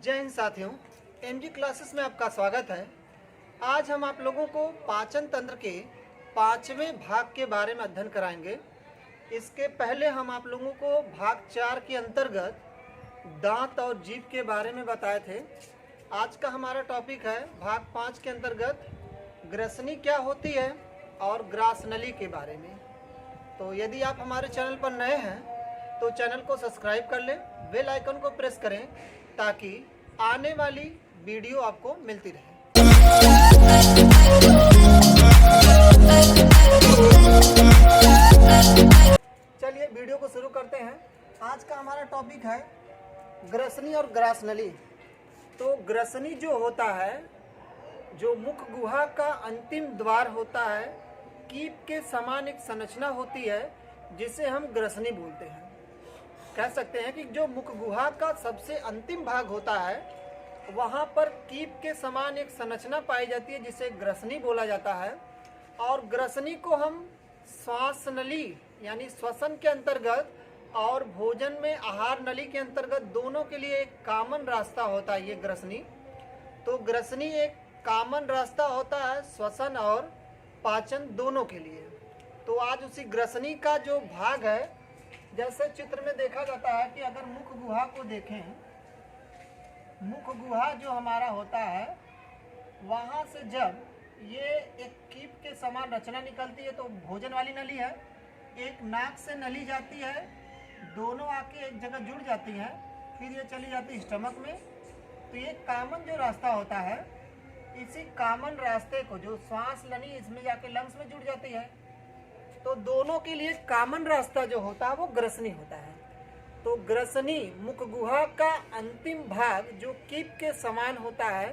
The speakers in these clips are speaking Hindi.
जय हिंद साथियों, एमजी क्लासेस में आपका स्वागत है। आज हम आप लोगों को पाचन तंत्र के 5वें भाग के बारे में अध्ययन कराएंगे। इसके पहले हम आप लोगों को भाग 4 के अंतर्गत दांत और जीभ के बारे में बताए थे। आज का हमारा टॉपिक है भाग 5 के अंतर्गत ग्रसनी क्या होती है और ग्रासनली के बारे में। तो यदि आप हमारे चैनल पर नए हैं तो चैनल को सब्सक्राइब कर लें, बेल आइकन को प्रेस करें ताकि आने वाली वीडियो आपको मिलती रहे। चलिए वीडियो को शुरू करते हैं। आज का हमारा टॉपिक है ग्रसनी और ग्रासनली। तो ग्रसनी जो होता है, जो मुख गुहा का अंतिम द्वार होता है, कीप के समान एक संरचना होती है जिसे हम ग्रसनी बोलते हैं। कह सकते हैं कि जो मुख गुहा का सबसे अंतिम भाग होता है वहाँ पर कीप के समान एक संरचना पाई जाती है जिसे ग्रसनी बोला जाता है। और ग्रसनी को हम श्वास नली यानी श्वसन के अंतर्गत और भोजन में आहार नली के अंतर्गत दोनों के लिए एक कॉमन रास्ता होता है ये ग्रसनी। तो ग्रसनी एक कॉमन रास्ता होता है श्वसन और पाचन दोनों के लिए। तो आज उसी ग्रसनी का जो भाग है, जैसे चित्र में देखा जाता है कि अगर मुख गुहा को देखें, मुख गुहा जो हमारा होता है वहाँ से जब ये एक कीप के समान रचना निकलती है तो भोजन वाली नली है, एक नाक से नली जाती है, दोनों आके एक जगह जुड़ जाती हैं, फिर ये चली जाती है स्टमक में। तो ये कॉमन जो रास्ता होता है, इसी कॉमन रास्ते को जो श्वास नली इसमें जाके लंग्स में जुड़ जाती है, तो दोनों के लिए कॉमन रास्ता जो होता है वो ग्रसनी होता है। तो ग्रसनी मुख गुहा का अंतिम भाग जो कीप के समान होता है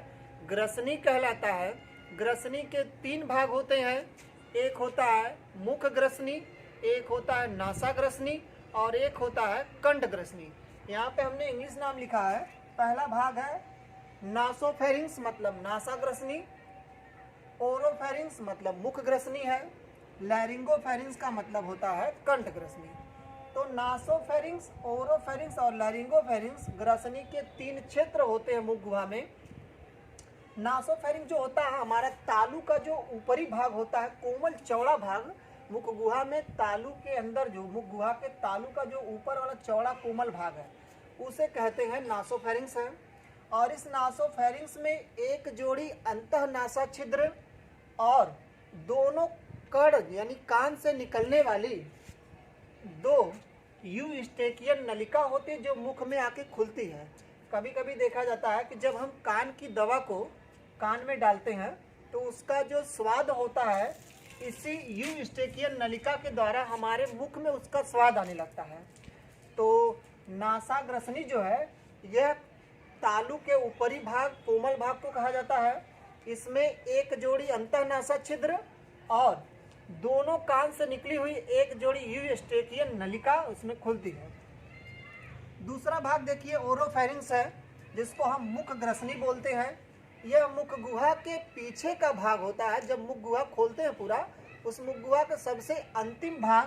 ग्रसनी कहलाता है। ग्रसनी के 3 भाग होते हैं, एक होता है मुख ग्रसनी, एक होता है नासा ग्रसनी और एक होता है कंठ ग्रसनी। यहाँ पे हमने इंग्लिश नाम लिखा है। पहला भाग है नासोफेरिंग्स मतलब नासा ग्रसनी, ओरोफेरिंग्स मतलब मुख ग्रसनी है, लैरिंगोफेरिंग्स का मतलब होता है कंठ ग्रसनी। तो नासोफेरिंग्स, ओरोफेरिंग्स और लैरिंगोफेरिंग्स ग्रसनी के 3 क्षेत्र होते हैं मुख गुहा में। नासोफेरिंग्स जो होता है हमारा तालू का जो ऊपरी भाग होता है, कोमल चौड़ा भाग मुख गुहा में, तालू के अंदर जो मुख गुहा के तालू का जो ऊपर वाला चौड़ा कोमल भाग है उसे कहते हैं नासोफेरिंग्स है। और इस नासोफेरिंग्स में एक जोड़ी अंतःनासा छिद्र और दोनों कण यानी कान से निकलने वाली 2 यूस्टेकियन नलिका होती है जो मुख में आके खुलती है। कभी कभी देखा जाता है कि जब हम कान की दवा को कान में डालते हैं तो उसका जो स्वाद होता है इसी यूस्टेकियन नलिका के द्वारा हमारे मुख में उसका स्वाद आने लगता है। तो नासा ग्रसनी जो है यह तालू के ऊपरी भाग कोमल भाग को कहा जाता है। इसमें एक जोड़ी अंतःनासा छिद्र और दोनों कान से निकली हुई एक जोड़ी यूस्टेकियन नलिका उसमें खुलती है। दूसरा भाग देखिए ओरोफेरिंग्स है जिसको हम मुख ग्रसनी बोलते हैं। यह मुख गुहा के पीछे का भाग होता है। जब मुख गुहा खोलते हैं पूरा, उस मुख गुहा का सबसे अंतिम भाग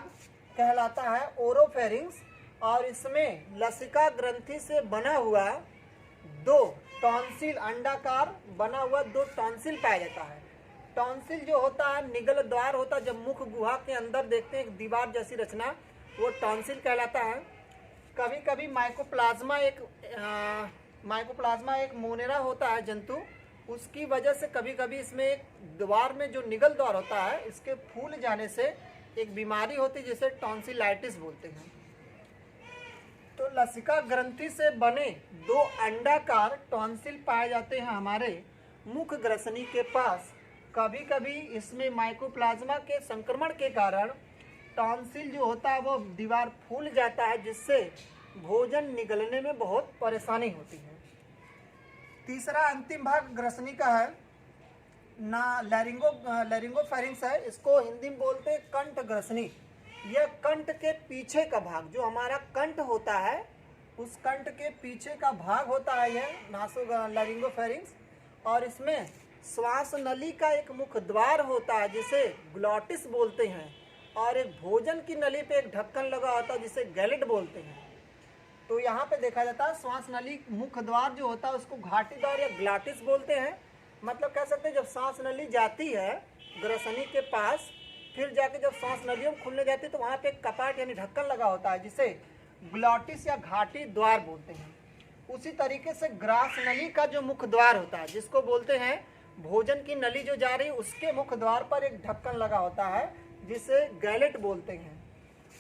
कहलाता है ओरोफेरिंग्स। और इसमें लसिका ग्रंथि से बना हुआ 2 टॉन्सिल, अंडाकार बना हुआ 2 टॉन्सिल पाया जाता है। टॉन्सिल जो होता है निगल द्वार होता है। जब मुख गुहा के अंदर देखते हैं एक दीवार जैसी रचना, वो टॉन्सिल कहलाता है। कभी कभी माइकोप्लाज्मा एक मोनेरा होता है जंतु, उसकी वजह से कभी कभी इसमें एक द्वार में जो निगल द्वार होता है इसके फूल जाने से एक बीमारी होती है जिसे टॉन्सिलाइटिस बोलते हैं। तो लसिका ग्रंथि से बने 2 अंडाकार टॉन्सिल पाए जाते हैं हमारे मुख ग्रसनी के पास। कभी कभी इसमें माइकोप्लाज्मा के संक्रमण के कारण टॉन्सिल जो होता है वो दीवार फूल जाता है जिससे भोजन निगलने में बहुत परेशानी होती है। तीसरा अंतिम भाग ग्रसनी का है लैरिंगोफेरिंग्स है। इसको हिंदी में बोलते हैं कंठ ग्रसनी। यह कंठ के पीछे का भाग, जो हमारा कंठ होता है उस कंठ के पीछे का भाग होता है यह लैरिंगोफेरिंग्स। और इसमें श्वास नली का एक मुख द्वार होता है जिसे ग्लॉटिस बोलते हैं, और एक भोजन की नली पे एक ढक्कन लगा होता है जिसे गैलेट बोलते हैं। तो यहाँ पे देखा जाता है श्वास नली मुख्य द्वार जो होता है उसको घाटी द्वार या ग्लाटिस बोलते हैं। मतलब कह सकते हैं जब सांस नली जाती है ग्रसनी के पास, फिर जाके जब सांस नलियों खुलने जाती है तो वहाँ पे एक कपाट यानी ढक्कन लगा होता है जिसे ग्लॉटिस या घाटी द्वार बोलते हैं। उसी तरीके से ग्रास नली का जो मुख्य द्वार होता है जिसको बोलते हैं भोजन की नली जो जा रही है उसके मुख्य द्वार पर एक ढक्कन लगा होता है जिसे गैलेट बोलते हैं।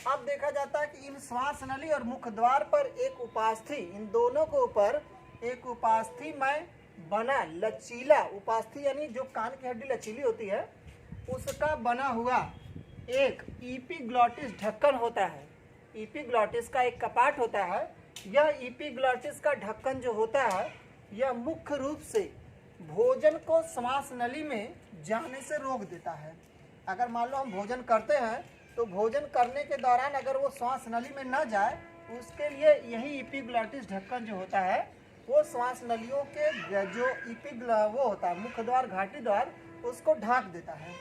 अब देखा जाता है कि इन श्वास नली और मुख्य द्वार पर एक उपास्थि, इन दोनों के ऊपर एक उपास्थि में बना लचीला, उपास्थि यानी जो कान की हड्डी लचीली होती है उसका बना हुआ एक इपिग्लॉटिस ढक्कन होता है। इपिग्लॉटिस का एक कपाट होता है। यह इपिग्लॉटिस का ढक्कन जो होता है यह मुख्य रूप से भोजन को श्वास नली में जाने से रोक देता है। अगर मान लो हम भोजन करते हैं तो भोजन करने के दौरान अगर वो श्वास नली में न जाए उसके लिए यही इपिग्लॉटिस ढक्कन जो होता है वो श्वास नलियों के जो वो होता है मुख्य द्वार घाटी द्वार उसको ढांक देता है।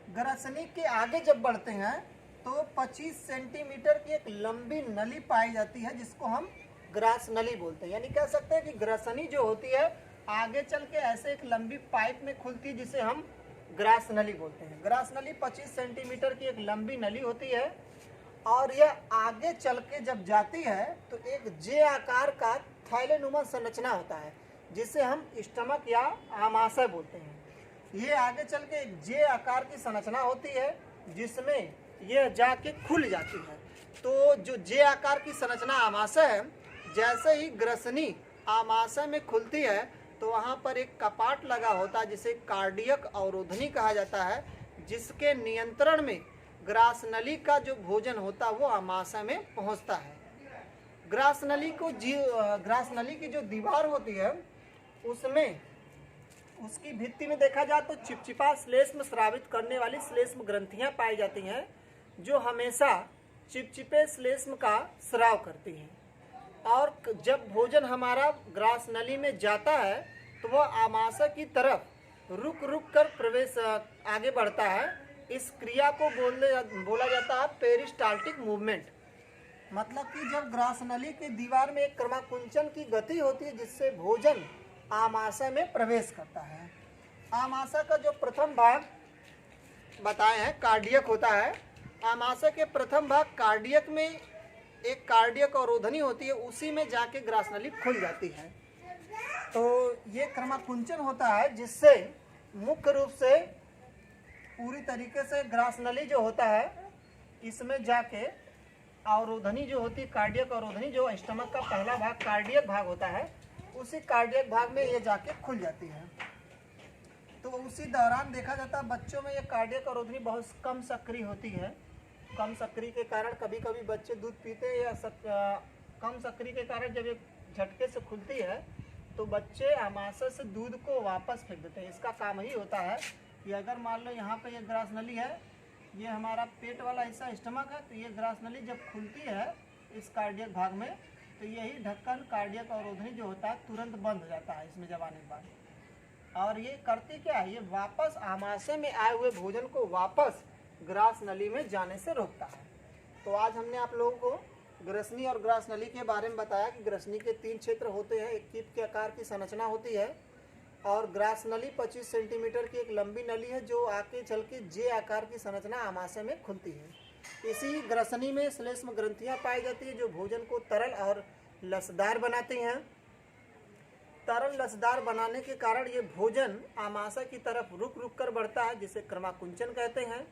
ग्रसनी के आगे जब बढ़ते हैं तो 25 सेंटीमीटर की एक लंबी नली पाई जाती है जिसको हम ग्रास नली बोलते हैं। यानी कह सकते हैं कि ग्रसनी जो होती है आगे चल के ऐसे एक लंबी पाइप में खुलती है जिसे हम ग्रास नली बोलते हैं। ग्रास नली 25 सेंटीमीटर की एक लंबी नली होती है और यह आगे चल के जब जाती है तो एक जे आकार का थैलेनुमा संरचना होता है जिसे हम स्टमक या आमाशय बोलते हैं। ये आगे चल के एक जे आकार की संरचना होती है जिसमें यह जाके खुल जाती है। तो जो जे आकार की संरचना आमाशय है, जैसे ही ग्रसनी आमाशय में खुलती है तो वहाँ पर एक कपाट लगा होता है जिसे कार्डियक अवरोधनी कहा जाता है, जिसके नियंत्रण में ग्रास नली का जो भोजन होता है वो आमाशय में पहुँचता है। ग्रास नली की जो दीवार होती है उसमें उसकी भित्ति में देखा जाए तो चिपचिपा श्लेष्म स्रावित करने वाली श्लेष्म ग्रंथियां पाई जाती हैं जो हमेशा चिपचिपे श्लेष्म का स्राव करती हैं। और जब भोजन हमारा ग्रास नली में जाता है तो वह आमाशय की तरफ रुक रुक कर प्रवेश आगे बढ़ता है। इस क्रिया को बोला जाता है पेरिस्टाल्टिक मूवमेंट। मतलब कि जब ग्रास नली की दीवार में एक क्रमाकुंचन की गति होती है जिससे भोजन आमाशय में प्रवेश करता है। आमाशय का जो प्रथम भाग बताए हैं कार्डियक होता है। आमाशय के प्रथम भाग कार्डियक में एक कार्डियक अवरोधनी होती है, उसी में जाके ग्रास नली खुल जाती है। तो ये क्रमाकुंचन होता है जिससे मुख्य रूप से पूरी तरीके से ग्रास नली जो होता है इसमें जाके अवरोधनी जो होती है कार्डियक अवरोधनी जो स्टमक का पहला भाग कार्डियक भाग होता है उसी कार्डियक भाग में ये जाके खुल जाती है। तो उसी दौरान देखा जाता है बच्चों में ये कार्डियक अवरोधनी बहुत कम सक्रिय होती है। कम सक्रिय के कारण कभी कभी बच्चे दूध पीते हैं या कम सक्रिय के कारण जब ये झटके से खुलती है तो बच्चे आमाशय से दूध को वापस फेंक देते हैं। इसका काम ही होता है कि अगर मान लो यहाँ पे ये ग्रास नली है, ये हमारा पेट वाला हिस्सा स्टमक है, तो ये ग्रास नली जब खुलती है इस कार्डियक भाग में तो यही ढक्कन कार्डियक अवरोधनी जो होता है तुरंत बंद हो जाता है इसमें जब आने के बाद। और ये करती क्या है, ये वापस आमाशय में आए हुए भोजन को वापस ग्रास नली में जाने से रोकता है। तो आज हमने आप लोगों को ग्रसनी और ग्रास नली के बारे में बताया कि ग्रसनी के 3 क्षेत्र होते हैं। एक कीप के आकार की संरचना होती है और ग्रास नली 25 सेंटीमीटर की एक लंबी नली है जो आके चल के जे आकार की संरचना आमाशय में खुलती है। इसी ग्रसनी में श्लेष्म ग्रंथियां पाई जाती है जो भोजन को तरल और लसदार बनाती हैं। तरल लसदार बनाने के कारण ये भोजन आमाशय की तरफ रुक रुक कर बढ़ता है जिसे क्रमाकुंचन कहते हैं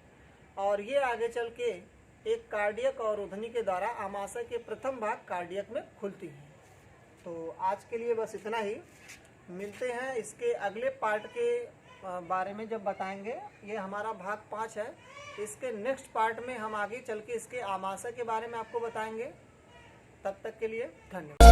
और ये आगे चल के एक कार्डियक अवरोधनी के द्वारा आमाशय के प्रथम भाग कार्डियक में खुलती है। तो आज के लिए बस इतना ही। मिलते हैं इसके अगले पार्ट के बारे में जब बताएंगे। ये हमारा भाग 5 है। इसके नेक्स्ट पार्ट में हम आगे चल के इसके आमाशय के बारे में आपको बताएंगे। तब तक के लिए धन्यवाद।